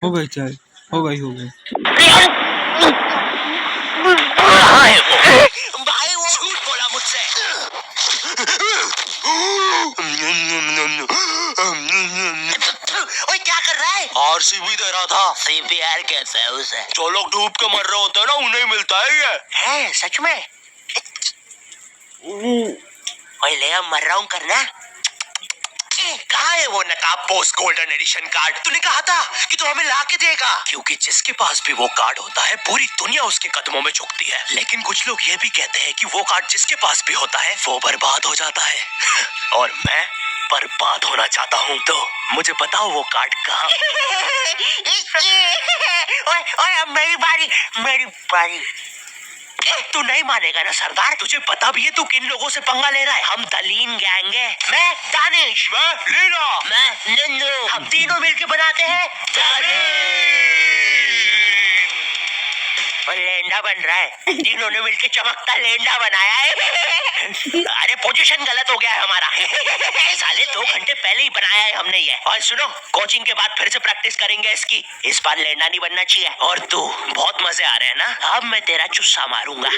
हो गई चाय, हो गई हो गई। भाई वो झूठ बोला मुझसे। ओए क्या कर रहा है? आरसीबी दे रहा था। सीपीआर कहते हैं उसे। जो लोग डूब के मर रहे होते हैं ना उन्हें मिलता है ये। है सच में? ओए ले अब मर रहा हूँ करना। कहाँ है वो नकाब पोस्ट गोल्डन एडिशन कार्ड? तूने कहा था कि तू हमें ला के देगा। क्योंकि जिसके पास भी वो कार्ड होता है पूरी दुनिया उसके कदमों में झुकती है। लेकिन कुछ लोग ये भी कहते हैं कि वो कार्ड जिसके पास भी होता है वो बर्बाद हो जाता है। और मैं बर्बाद होना चाहता हूँ, तो मुझे बताओ वो कार्ड कहाँ? ओए ओए अब मेरी बारी, मेरी बारी। तू नहीं मानेगा ना सरदार, तुझे पता भी है तू किन लोगों से पंगा ले रहा है? हम दलीन गैंग है। मैं दानिश, मैं लीना, मैं नन्नू, हम तीनों मिलके बनाते हैं और लेंडा बन रहा है। तीनों ने मिलके चमकता लेंडा बनाया है। अरे पोजीशन गलत हो गया है हमारा। साले 2 घंटे पहले ही बनाया है हमने ये। और सुनो, कोचिंग के बाद फिर से प्रैक्टिस करेंगे इसकी। इस बार लेंडा नहीं बनना चाहिए। और तू, बहुत मजे आ रहे हैं ना? अब मैं तेरा चुस्सा मारूंगा।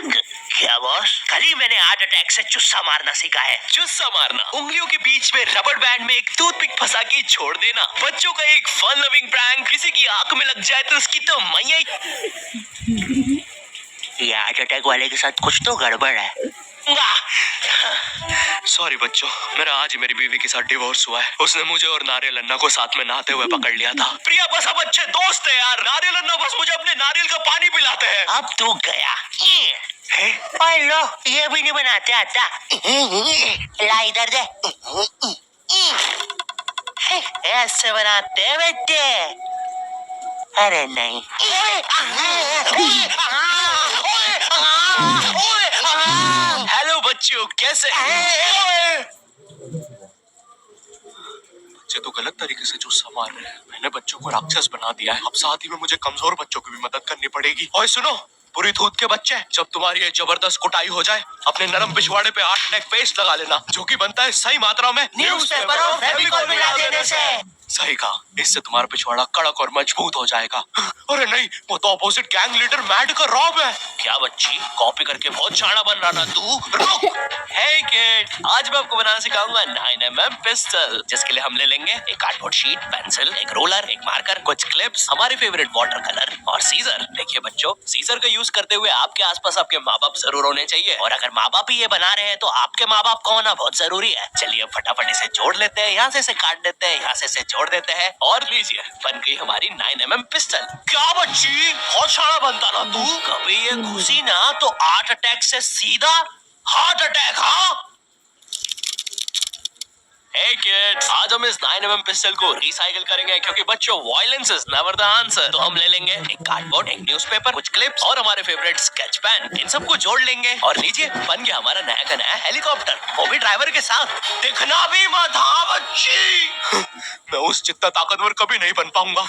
क्या बॉस? कल ही मैंने हार्ट अटैक से चुस्सा मारना सीखा है। चुस्सा मारना, उंगलियों के बीच में रबड़ बैंड में एक टूथपिक फंसा के छोड़ देना। बच्चों का एक फन लविंग प्रैंक। किसी की आंख में लग जाए तो उसकी तो मैया। ये हार्ट अटैक वाले के साथ कुछ तो गड़बड़ है। सॉरी बच्चों, मेरा आज ही मेरी बीवी के साथ डिवोर्स हुआ है। उसने मुझे और नारियल अन्ना को साथ में नहाते हुए पकड़ लिया था। प्रिया बस हम अच्छे दोस्त है यार। नारियल अन्ना बस मुझे अपने नारियल का पानी पिलाते हैं। अब तू गया। लो, ये भी नहीं बनाते आता। ला इधर दे। ऐसे बनाते हैं बेटे। अरे नहीं। हेलो बच्चों, कैसे? बच्चे तो गलत तरीके से चुस्सा मार रहे हैं। मैंने बच्चों को राक्षस बना दिया है। अब साथ ही में मुझे कमजोर बच्चों की भी मदद करनी पड़ेगी। और सुनो पूरी धूत के बच्चे, जब तुम्हारी ये जबरदस्त कुटाई हो जाए अपने नरम पिछवाड़े पे हार्ट अटैक पेस्ट लगा लेना, जो कि बनता है सही मात्रा में न्यूज़पेपर और फेविकॉल मिला देने से। सही कहा, इससे तुम्हारा पिछवाड़ा कड़क और मजबूत हो जाएगा। अरे नहीं, वो तो अपोजिट गैंग लीडर मैड का रॉब है। क्या बच्ची, कॉपी करके बहुत शाना बन रहा ना तू? रुक। हे किड, आज मैं आपको बनाना सिखाऊंगा 9mm पिस्टल, जिसके लिए हम ले लेंगे एक कार्डबोर्ड शीट, पेंसिल, एक रोलर, एक मार्कर, कुछ क्लिप्स, हमारे फेवरेट वाटर कलर और सीजर। देखिए बच्चों, सीजर का यूज करते हुए आपके आसपास आपके माँ बाप जरूर होने चाहिए। और अगर माँ बाप ही ये बना रहे हैं तो आपके माँ बाप का होना बहुत जरूरी है। चलिए फटाफट इसे जोड़ लेते हैं। यहाँ से इसे काट देते हैं, यहाँ से इसे जोड़ देते हैं और लीजिए बन गई हमारी 9mm पिस्टल। क्या बच्ची, बहुत शाना बनता ना तू? कभी ये घुसी ना तो हार्ट अटैक से सीधा हार्ट अटैक। हाँ Hey kids, आज हम इस 9mm पिस्टल को रिसाइकिल करेंगे क्योंकि बच्चों violence is never the answer. तो हम ले लेंगे एक कार्डबोर्ड, एक न्यूज़पेपर, कुछ क्लिप्स और हमारे फेवरेट स्केच पेन। इन सबको जोड़ लेंगे और लीजिए बन गया हमारा नया का नया हेलीकॉप्टर, वो भी ड्राइवर के साथ। दिखना भी मत। हाँ बच्ची, मैं उस जितना ताकतवर कभी नहीं बन पाऊंगा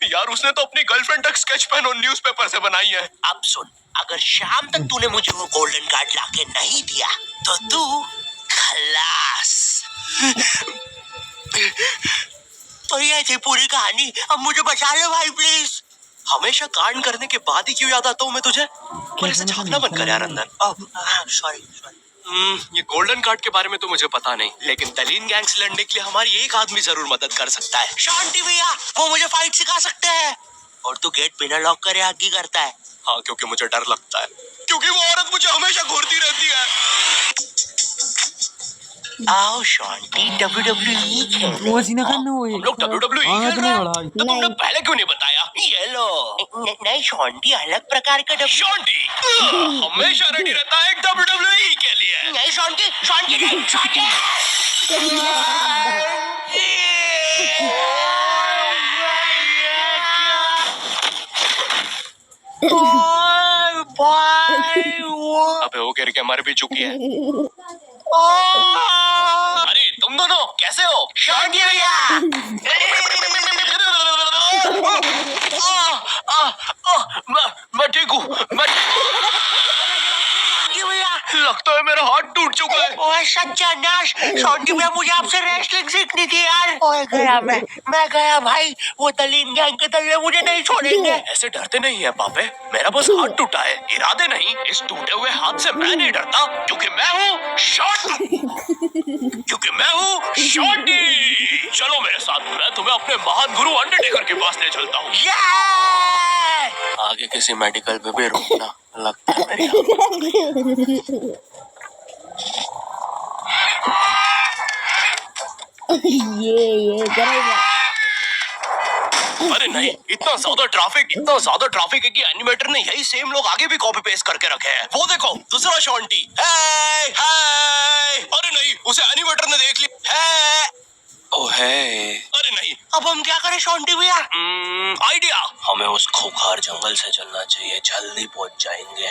यार। उसने तो अपनी गर्लफ्रेंड तक स्केच पेन और न्यूज़पेपर से बनाई है। अब सुन, अगर शाम तक तूने मुझे वो गोल्डन कार्ड लाके नहीं दिया तो तू खलास। तो ये थी पूरी कहानी। अब मुझे बचा लो भाई प्लीज। हमेशा कांड करने के बाद ही क्यों याद आता हूँ मैं तुझे? पर इसे झांकना बंद कर यार अंदर। सॉरी। ये गोल्डन कार्ड के बारे में तो मुझे पता नहीं, लेकिन दलीन गैंग से लड़ने के लिए हमारी एक आदमी जरूर मदद कर सकता है। शांति भैया, वो मुझे फाइट सिखा सकते हैं। और तू गेट बिना लॉक करे आगे करता है। हाँ, क्योंकि मुझे डर लगता है, क्योंकि वो औरत मुझे हमेशा घूरती रहती है। आओ शांति, WWE खेले। वो सीना करना वो हम लोग WWE खेल रहे हैं, तो तुमने पहले क्यों नहीं बताया? ये लो। नहीं शांति अलग प्रकार का शांति हमेशा रेडी रहता है WWE के लिए। नहीं शांति, शांति नहीं, शांति। अबे वो गिर के मर भी चुकी है। अरे तुम दोनों कैसे हो? शांति भैया। मैं ठीक हूँ। लगता है मेरा हाथ टूट चुका है। ओए सत्यानाश, शॉन्टी भैया मुझे आपसे रेसलिंग सीखनी थी यार। ओए गया मैं गया भाई, वो तलीन गैंग के दल्ले मुझे नहीं छोड़ेंगे। ऐसे डरते नहीं है पापे, मेरा बस हाथ टूटा है, इरादे नहीं। इस टूटे हुए हाथ से मैं नहीं डरता, क्योंकि मैं हूँ शॉन्टी। चलो मेरे साथ, मैं तुम्हें अपने महान गुरु अंडरटेकर के पास ले चलता हूँ। आगे किसी मेडिकल पे भी रुकना लगता है मेरी ये करेगा। अरे नहीं, इतना ज्यादा ट्रैफिक है कि एनिमेटर ने यही सेम लोग आगे भी कॉपी पेस्ट करके रखे हैं। वो देखो दूसरा शॉन्टी। हे अरे नहीं, उसे एनिमेटर ने देख लिया है। ओ है, अरे नहीं, अब हम क्या करें शॉन्टी भैया? आइडिया, हमें उस खूंखार जंगल से चलना चाहिए, जल्दी पहुंच जाएंगे।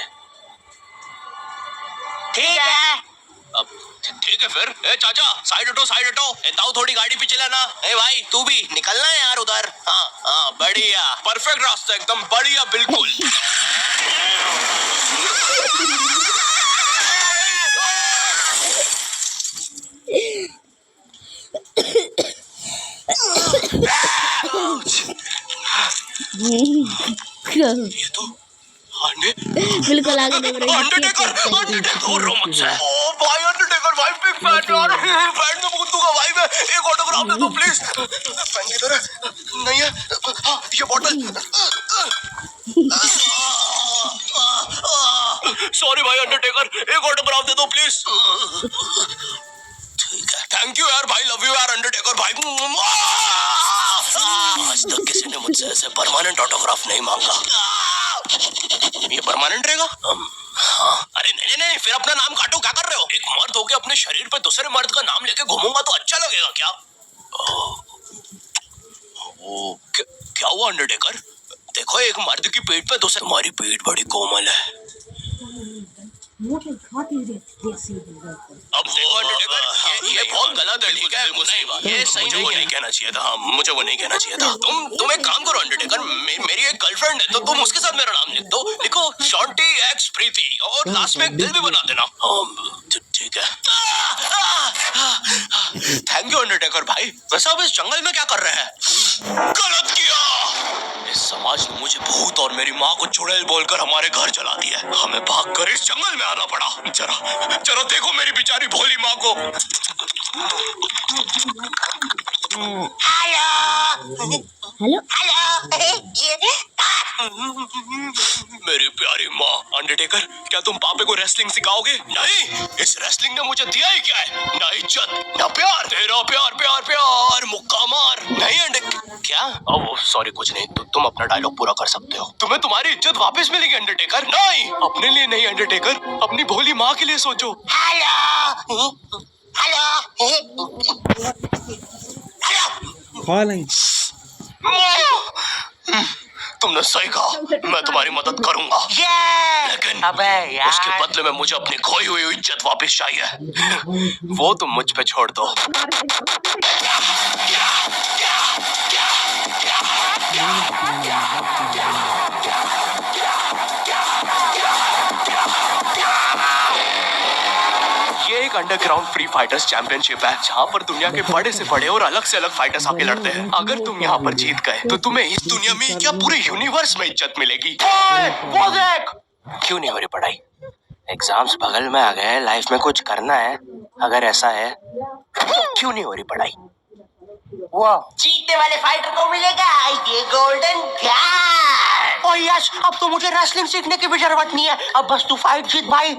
ठीक है। अब ठीक है फिर। ए चाचा, साइड हटो। ए ताऊ, थोड़ी गाड़ी पीछे लेना। ए भाई तू भी निकलना है यार उधर। हाँ बढ़िया, परफेक्ट रास्ता, एकदम बढ़िया, बिल्कुल। ये तो बिल्कुल आगे देख रहे अंडरटेकर रो मुझसे। ओ भाई अंडरटेकर भाई, बिग फैन यार, फैन तो बहुत दूंगा भाई मैं। एक ऑटोग्राफ दे दो प्लीज। फैन की तरह नहीं है। हाँ, ये बॉटल। सॉरी भाई अंडरटेकर, एक ऑटोग्राफ दे दो प्लीज। ठीक है, थैंक यू यार भाई, लव यू यार अंडरटेकर भाई। आज तक किसी ने मुझसे ऐसे परमानेंट ऑटोग्राफ नहीं मांगा। ये परमानेंट रहेगा? हाँ। अरे नहीं, फिर अपना नाम काटो, क्या कर रहे हो? एक मर्द होके अपने शरीर पे दूसरे मर्द का नाम लेके घूमूंगा तो अच्छा लगेगा क्या? वो क्या हुआ अंडरटेकर? देखो एक मर्द की पीठ पे दूसरे, तुम्हारी पीठ बड़ी कोमल है। अब देखो अंडरटेकर, ये बहुत गलत है, ठीक है? ये सही नहीं कहना चाहिए था। हाँ, मुझे वो नहीं कहना चाहिए था। तुम एक काम करो अंडरटेकर, मेरी एक गर्लफ्रेंड है, तो तुम उसके साथ मेरा नाम लिख दो। लिखो शॉन्टी एक्स प्रीति, और लास्ट में एक दिल भी बना देना। ठीक है। थैंक यू अंडरटेकर भाई। वैसे आप इस जंगल में क्या कर रहे हैं? गलत किया। इस समाज ने मुझे भूत और मेरी माँ को चुड़ैल बोलकर हमारे घर चला दिया। हमें भागकर इस जंगल में आना पड़ा। जरा देखो मेरी बेचारी भोली माँ को। हेलो मेरी प्यारी माँ। अंडरटेकर, क्या तुम पापे को रेसलिंग सिखाओगे? नहीं, इस रेसलिंग ने मुझे दिया ही क्या है? ना इज्जत, ना प्यार। तेरा प्यार मुक्का मार। नहीं क्या? ओह सॉरी, कुछ नहीं। तुम अपना डायलॉग पूरा कर सकते हो। तुम्हें तुम्हारी इज्जत वापस मिलेगी अंडरटेकर। नहीं, अपने लिए नहीं अंडरटेकर, अपनी भोली माँ के लिए सोचो। खा लेंगे। तुमने सही कहा, मैं तुम्हारी मदद करूंगा, लेकिन अबे यार, उसके बदले में मुझे अपनी खोई हुई इज्जत वापस चाहिए। वो तुम मुझ पे छोड़ दो। ये एक अंडरग्राउंड फ्री फाइटर्स चैंपियनशिप है, जहाँ पर दुनिया के बड़े से बड़े और अलग से अलग फाइटर्स आके लड़ते हैं। अगर तुम यहाँ पर जीत गए तो तुम्हें इस दुनिया में क्या पूरे यूनिवर्स में इज्जत मिलेगी। वो देख, क्यों नहीं हो रही पढ़ाई? एग्जाम्स बगल में आ गए, लाइफ में कुछ करना है। अगर ऐसा है तो क्यों नहीं हो रही पढ़ाई? वो जीतने वाले फाइटर को मिलेगा ये गोल्डन कार्ड। और यस, अब तो मुझे रेसलिंग सीखने की भी जरूरत नहीं है, अब बस तू फाइट जीत भाई।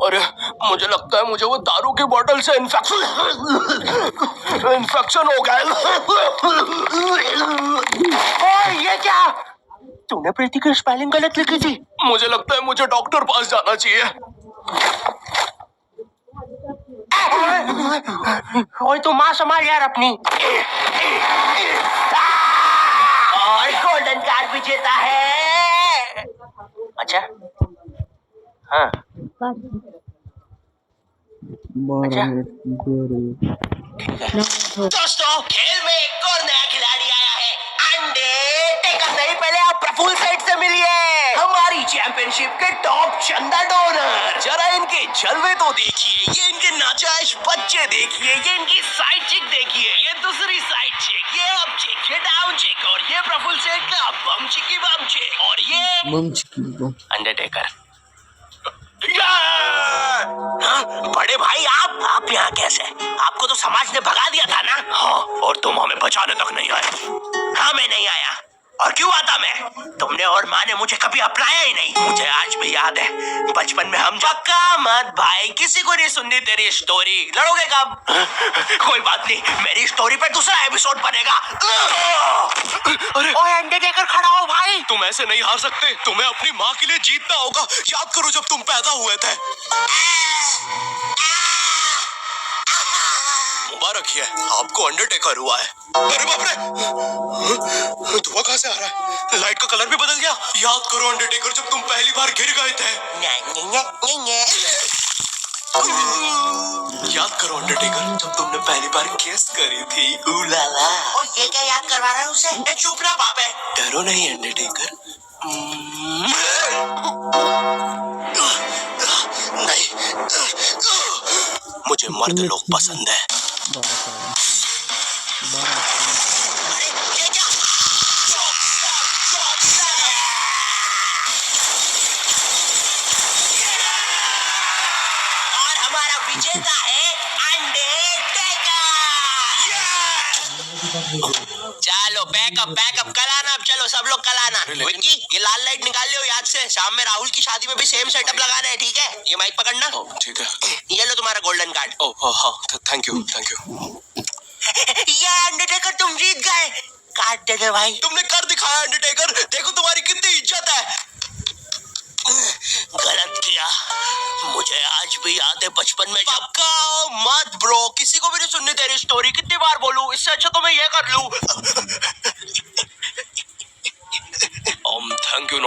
अरे मुझे लगता है मुझे वो दारू की बोतल से इन्फेक्शन हो गया। ओए ये क्या? तूने प्रीति की स्पेलिंग गलत लिखी थी। मुझे लगता है मुझे डॉक्टर पास जाना चाहिए। ओए तू माँ संभाल यार अपनी। और गोल्डन कार्ड विजेता है। अच्छा हाँ दोस्तों, खेल में एक और नया खिलाड़ी आया है, अंडरटेकर। नहीं, पहले आप प्रफुल्ल सेठ से मिलिए। हमारी चैंपियनशिप के टॉप चंदा डोनर। जरा इनके जलवे तो देखिए, ये इनके नाजायज बच्चे देखिए, ये इनकी साइड चिक देखिए, ये दूसरी साइड चिक, ये अप चिक, ये डाउन चिक, और ये प्रफुल्ल सेठ का बम चिकी बम चिक, और ये बम चिकी बम। अंडरटेकर। हाँ, बड़े भाई आप यहाँ कैसे? आपको तो समाज ने भगा दिया था ना? हाँ, और तुम हमें बचाने तक नहीं आए। हाँ, मैं नहीं आया। और क्यों आता मैं? तुमने और माँ ने मुझे कभी अपनाया ही नहीं। मुझे आज भी याद है, बचपन में हम पक्का मत भाई, किसी को नहीं सुननी तेरी स्टोरी। लड़ोगे कब? कोई बात नहीं, मेरी स्टोरी पे दूसरा एपिसोड बनेगा। अरे ओए अंडरटेकर, खड़ा हो भाई। तुम ऐसे नहीं हार सकते, तुम्हें अपनी माँ के लिए जीतना होगा। याद करो जब तुम पैदा हुए थे। मुबारक है, आपको अंडरटेकर हुआ है। अरे बाप रे, धुआं कहाँ से आ रहा है? लाइट का कलर भी बदल गया। याद करो अंडरटेकर, जब तुम पहली बार गिर गए थे। याद करो अंडरटेकर, जब तुमने पहली बार किस करी थी। उलाला। और ये क्या याद करवा रहा है उसे? चुप ना बाबे। डरो नहीं अंडरटेकर। नहीं, मुझे मर्द लोग पसंद है। और हमारा विजेता है अंडरटेकर। चलो बैकअप बैकअप, कल आना। अब चलो सब लोग कल आना। विक्की, ये लाल लाइट निकाल लियो याद से। शाम में राहुल की शादी में भी सेम सेटअप लगाना है, ठीक है? ये माइक पकड़ना। ठीक है। ये लो तुम्हारा गोल्डन कार्ड। हाँ, थैंक यू, थैंक यू। ये अंडरटेकर, तुम जीत गए। काट दे दे भाई। तुमने कर दिखाया अंडरटेकर, देखो तुम्हारी कितनी इज्जत है। गलत किया, मुझे आज भी याद है बचपन में जब। पक्का मत ब्रो, किसी को भी नहीं सुननी तेरी स्टोरी। कितनी बार बोलूं, इससे अच्छा तो मैं ये कर लूं। Thank you.